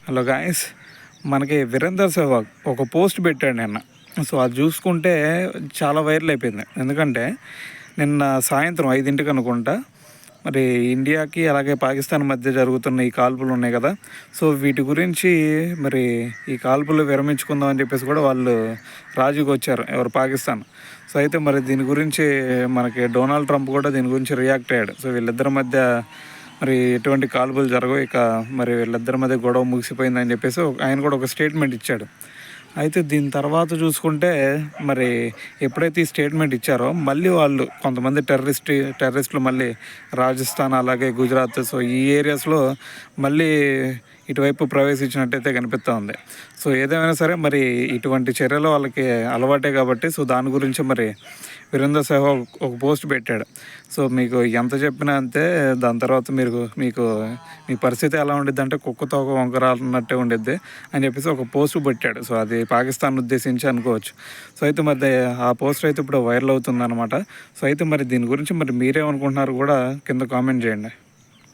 Hello guys, మనకి వీరేందర్ సెహ్వాగ్ ఒక post పెట్టాడు నిన్న. సో అది చూసుకుంటే చాలా వైరల్ అయిపోయింది. ఎందుకంటే నిన్న సాయంత్రం 5ంటికి అనుకుంటా మరి ఇండియాకి అలాగే పాకిస్తాన్ మధ్య జరుగుతున్న ఈ కాల్పులు ఉన్నాయి కదా. సో వీటి గురించి మరి ఈ కాల్పులు విరమించుకుందాం అని చెప్పేసి కూడా వాళ్ళు రాజుకి వచ్చారు, ఎవరు, పాకిస్తాన్. సో అయితే మరి దీని గురించి మనకి డొనాల్డ్ ట్రంప్ కూడా దీని గురించి రియాక్ట్ అయ్యాడు. సో వీళ్ళిద్దరి మధ్య మరి ఎటువంటి కాల్పులు జరగవు, ఇక మరి వీళ్ళిద్దరి మధ్య గొడవ ముగిసిపోయిందని చెప్పేసి ఆయన కూడా ఒక స్టేట్మెంట్ ఇచ్చాడు. అయితే దీని తర్వాత చూసుకుంటే మరి ఎప్పుడైతే ఈ స్టేట్మెంట్ ఇచ్చారో మళ్ళీ వాళ్ళు కొంతమంది టెర్రరిస్టులు మళ్ళీ రాజస్థాన్ అలాగే గుజరాత్, సో ఈ ఏరియాస్లో మళ్ళీ ఇటువైపు ప్రవేశించినట్టయితే కనిపిస్తూ ఉంది. సో ఏదేమైనా సరే మరి ఇటువంటి చర్యలు వాళ్ళకి అలవాటే కాబట్టి సో దాని గురించి మరి వీరేందర్ సెహ్వాగ్ ఒక పోస్ట్ పెట్టాడు. సో మీకు ఎంత చెప్పినా అంతే, దాని తర్వాత మీకు మీ పరిస్థితి ఎలా ఉండిద్ది అంటే కుక్కతో ఒక వంకర అన్నట్టే ఉండిద్ది అని చెప్పేసి ఒక పోస్ట్ పెట్టాడు. సో అది పాకిస్తాన్ ఉద్దేశించి అనుకోవచ్చు. సో అయితే మరి ఆ పోస్ట్ అయితే ఇప్పుడు వైరల్ అవుతుంది అనమాట. సో అయితే మరి దీని గురించి మరి మీరేమనుకుంటున్నారు కూడా కింద కామెంట్ చేయండి.